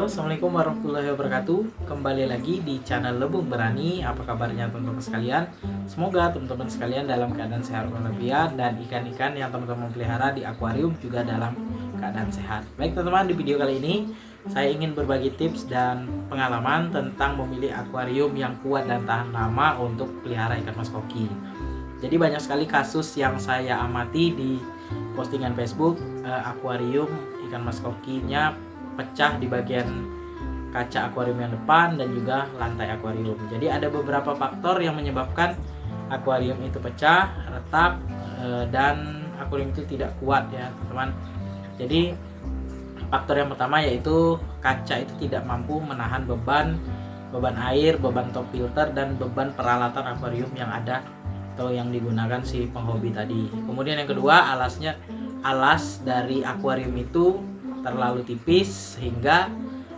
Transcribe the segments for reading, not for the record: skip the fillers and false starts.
Assalamualaikum warahmatullahi wabarakatuh. Kembali lagi di channel Lebung Berani. Apa kabarnya teman-teman sekalian? Semoga teman-teman sekalian dalam keadaan sehat walafiat dan ikan-ikan yang teman-teman pelihara di akuarium juga dalam keadaan sehat. Baik teman-teman, di video kali ini saya ingin berbagi tips dan pengalaman tentang memilih akuarium yang kuat dan tahan lama untuk pelihara ikan mas koki. Jadi banyak sekali kasus yang saya amati di postingan Facebook, akuarium ikan mas kokinya pecah di bagian kaca akuarium yang depan dan juga lantai akuarium. Jadi ada beberapa faktor yang menyebabkan akuarium itu pecah, retak, dan akuarium itu tidak kuat ya teman-teman. Jadi faktor yang pertama yaitu kaca itu tidak mampu menahan beban air, beban top filter, dan beban peralatan akuarium yang ada atau yang digunakan si penghobi tadi. Kemudian yang kedua, alas dari akuarium itu terlalu tipis sehingga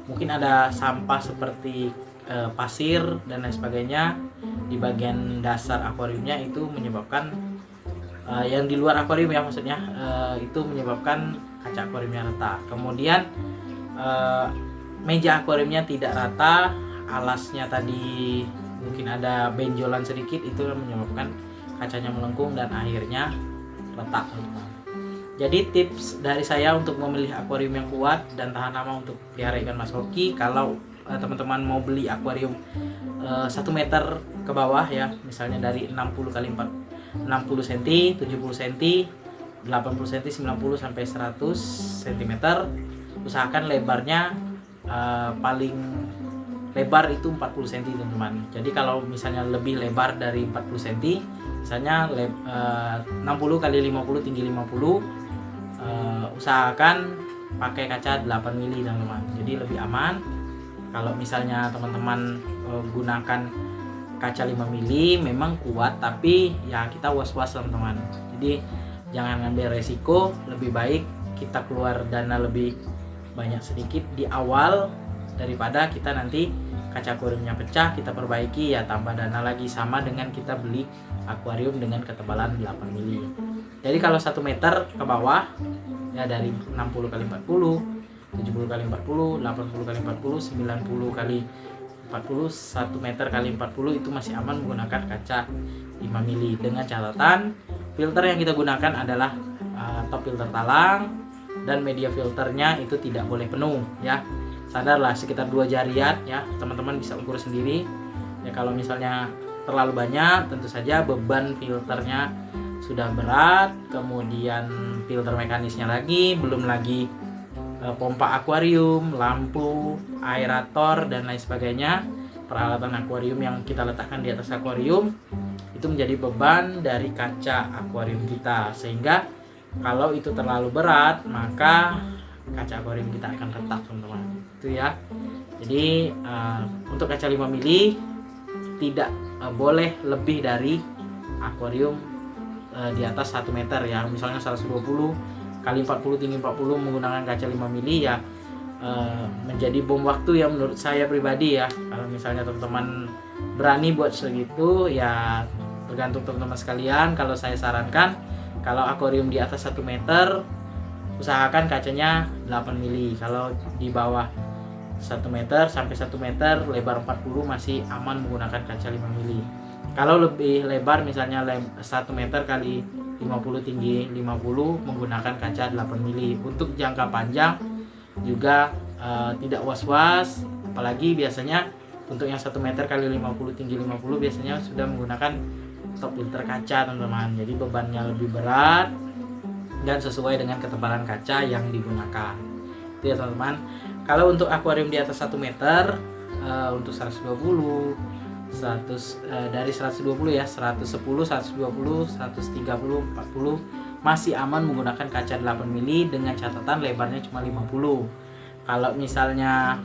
mungkin ada sampah seperti pasir dan lain sebagainya di bagian dasar akuariumnya, itu menyebabkan yang di luar akuarium ya maksudnya, itu menyebabkan kaca akuariumnya retak. Kemudian meja akuariumnya tidak rata, alasnya tadi mungkin ada benjolan sedikit, itu menyebabkan kacanya melengkung dan akhirnya retak teman-teman. Jadi tips dari saya untuk memilih akuarium yang kuat dan tahan lama untuk pelihara ikan mas koki, kalau teman-teman mau beli akuarium 1 meter ke bawah ya, misalnya dari 60 kali 60 cm, 70 cm, 80 cm, 90 sampai 100 cm, usahakan lebarnya paling lebar itu 40 cm teman-teman. Jadi kalau misalnya lebih lebar dari 40 cm, misalnya 60 kali 50 tinggi 50, usahakan pakai kaca 8 mili teman-teman. Jadi lebih aman. Kalau misalnya teman-teman gunakan kaca 5 mili memang kuat, tapi ya kita was-was teman-teman. Jadi jangan ngambil resiko, lebih baik kita keluar dana lebih banyak sedikit di awal daripada kita nanti kaca akuariumnya pecah, kita perbaiki ya tambah dana lagi, sama dengan kita beli akuarium dengan ketebalan 8 mili. Jadi kalau 1 meter ke bawah ya dari 60 kali 40, 70 kali 40, 80 kali 40, 90 kali 40, 1 meter kali 40 itu masih aman menggunakan kaca 5 mili, dengan catatan filter yang kita gunakan adalah top filter talang, dan media filternya itu tidak boleh penuh ya. Sadarlah, sekitar 2 jarian ya, teman-teman bisa ukur sendiri ya. Kalau misalnya terlalu banyak, tentu saja beban filternya sudah berat, kemudian filter mekanisnya lagi, belum lagi pompa akuarium, lampu, aerator, dan lain sebagainya, peralatan akuarium yang kita letakkan di atas akuarium itu menjadi beban dari kaca akuarium kita, sehingga kalau itu terlalu berat maka kaca akuarium kita akan retak teman-teman. Itu ya. Jadi untuk kaca 5 mili tidak boleh lebih dari akuarium di atas 1 meter ya. Misalnya 120 kali 40 tinggi 40 menggunakan kaca 5 mili ya, menjadi bom waktu ya menurut saya pribadi ya. Kalau misalnya teman-teman berani buat segitu ya tergantung teman-teman sekalian. Kalau saya sarankan, kalau akuarium di atas 1 meter usahakan kacanya 8 mili. Kalau di bawah 1 meter sampai 1 meter lebar 40 masih aman menggunakan kaca 5 mili. Kalau lebih lebar misalnya 1 meter kali 50 tinggi 50 menggunakan kaca 8 mili. Untuk jangka panjang juga tidak was-was, apalagi biasanya untuk yang 1 meter kali 50 tinggi 50 biasanya sudah menggunakan top filter kaca teman-teman. Jadi bebannya lebih berat dan sesuai dengan ketebalan kaca yang digunakan. Itu ya teman-teman. Kalau untuk akuarium di atas 1 meter, untuk 120, 100 dari 120 ya, 110, 120, 130, 40 masih aman menggunakan kaca 8 mili dengan catatan lebarnya cuma 50. Kalau misalnya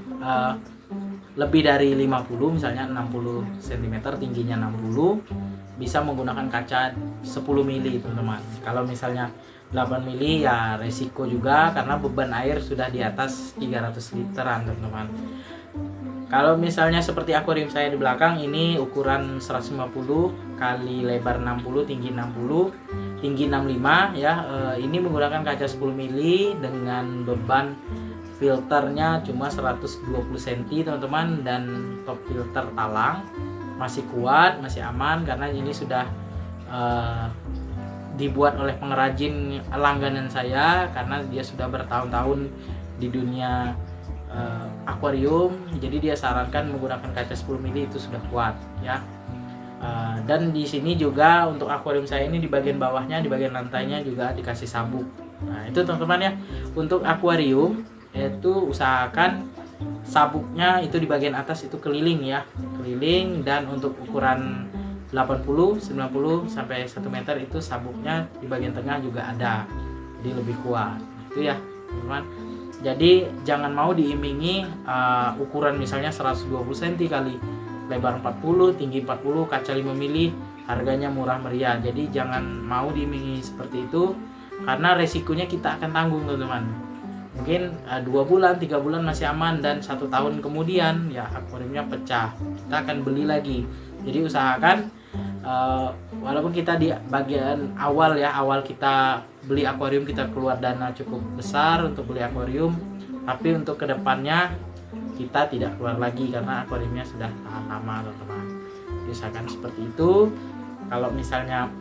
lebih dari 50, misalnya 60 cm, tingginya 60, bisa menggunakan kaca 10 mili teman-teman. Kalau misalnya 8 mili ya resiko juga karena beban air sudah di atas 300 literan teman-teman. Kalau misalnya seperti akuarium saya di belakang ini ukuran 150 kali lebar 60, tinggi 60, tinggi 65 ya, ini menggunakan kaca 10 mili dengan beban filternya cuma 120 cm teman-teman, dan top filter talang masih kuat, masih aman karena ini sudah dibuat oleh pengrajin langganan saya, karena dia sudah bertahun-tahun di dunia akuarium. Jadi dia sarankan menggunakan kaca 10 mili itu sudah kuat ya. Dan di sini juga untuk akuarium saya ini di bagian bawahnya, di bagian lantainya juga dikasih sabuk. Nah itu teman-teman ya, untuk akuarium itu usahakan sabuknya itu di bagian atas itu keliling ya, keliling. Dan untuk ukuran 80, 90 sampai 1 meter itu sabuknya di bagian tengah juga ada, jadi lebih kuat itu ya teman-teman. Jadi jangan mau diiming-imingi ukuran misalnya 120 cm kali lebar 40, tinggi 40, kaca 5 mili, harganya murah meriah. Jadi jangan mau diiming-imingi seperti itu, karena resikonya kita akan tanggung teman-teman. Mungkin 2 bulan, 3 bulan masih aman, dan 1 tahun kemudian ya akuariumnya pecah, kita akan beli lagi. Jadi usahakan walaupun kita di bagian awal ya, awal kita beli akuarium kita keluar dana cukup besar untuk beli akuarium, tapi untuk kedepannya kita tidak keluar lagi karena akuariumnya sudah tahan lama teman-teman. Jadi usahakan seperti itu. Kalau misalnya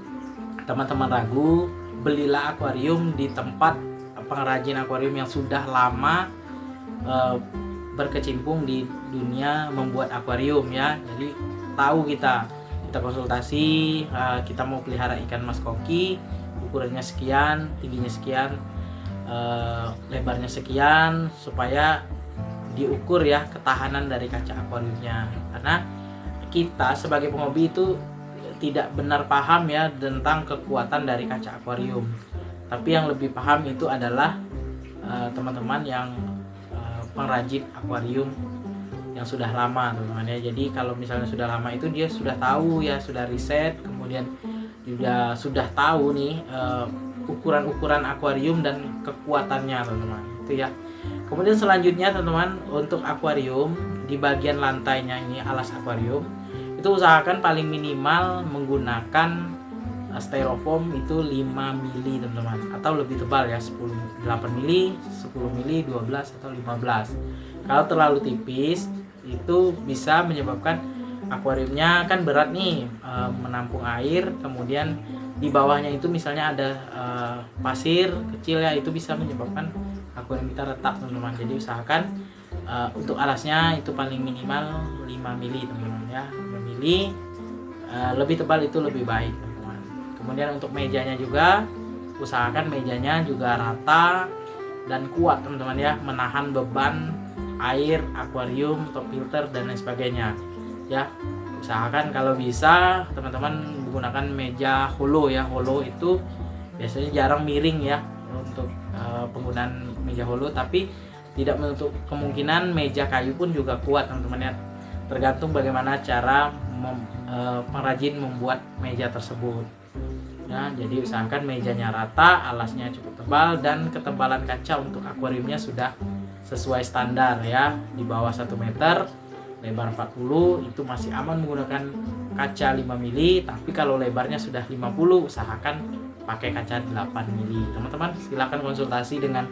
teman-teman ragu, belilah akuarium di tempat pengrajin akuarium yang sudah lama berkecimpung di dunia membuat akuarium ya. Jadi tahu kita konsultasi, kita mau pelihara ikan mas koki, ukurannya sekian, tingginya sekian, lebarnya sekian, supaya diukur ya ketahanan dari kaca akuariumnya. Karena kita sebagai penghobi itu tidak benar paham ya tentang kekuatan dari kaca akuarium, tapi yang lebih paham itu adalah teman-teman yang pengrajin akuarium yang sudah lama teman-teman ya. Jadi kalau misalnya sudah lama itu dia sudah tahu ya, sudah riset, kemudian juga sudah tahu nih ukuran-ukuran akuarium dan kekuatannya teman-teman itu ya. Kemudian selanjutnya teman-teman, untuk akuarium di bagian lantainya ini, alas akuarium itu usahakan paling minimal menggunakan styrofoam itu 5 mili teman-teman, atau lebih tebal ya, 8 mili, 10 mili, 12 atau 15. Kalau terlalu tipis itu bisa menyebabkan akuariumnya kan berat nih, menampung air, kemudian di bawahnya itu misalnya ada pasir kecil ya, itu bisa menyebabkan akuarium kita retak teman-teman. Jadi usahakan untuk alasnya itu paling minimal 5 mili teman-teman ya, 5 mili, lebih tebal itu lebih baik teman-teman. Kemudian untuk mejanya juga usahakan mejanya juga rata dan kuat teman-teman ya, menahan beban air akuarium, top filter dan lain sebagainya ya. Usahakan kalau bisa teman-teman menggunakan meja holo ya. Holo itu biasanya jarang miring ya untuk penggunaan meja holo, tapi tidak menutup kemungkinan meja kayu pun juga kuat teman-teman ya, tergantung bagaimana cara pengrajin membuat meja tersebut ya. Jadi usahakan mejanya rata, alasnya cukup tebal, dan ketebalan kaca untuk akuariumnya sudah sesuai standar ya, di bawah 1 meter, lebar 40 itu masih aman menggunakan kaca 5 mili. Tapi kalau lebarnya sudah 50 usahakan pakai kaca 8 mili teman-teman. Silakan konsultasi dengan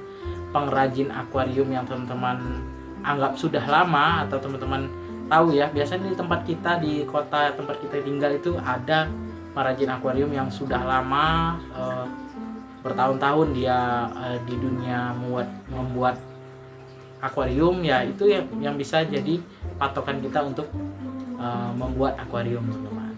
pengrajin akuarium yang teman-teman anggap sudah lama, atau teman-teman tahu ya, biasanya di tempat kita, di kota tempat kita tinggal itu ada pengrajin akuarium yang sudah lama, bertahun-tahun dia di dunia membuat akuarium ya. Itu yang bisa jadi patokan kita untuk membuat akuarium teman-teman.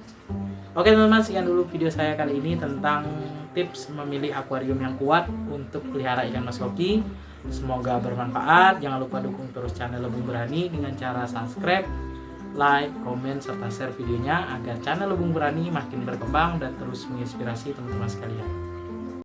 Oke teman-teman, sekian dulu video saya kali ini tentang tips memilih akuarium yang kuat untuk pelihara ikan mas koki. Semoga bermanfaat. Jangan lupa dukung terus channel Lebung Berani dengan cara subscribe, like, komen, serta share videonya agar channel Lebung Berani makin berkembang dan terus menginspirasi teman-teman sekalian.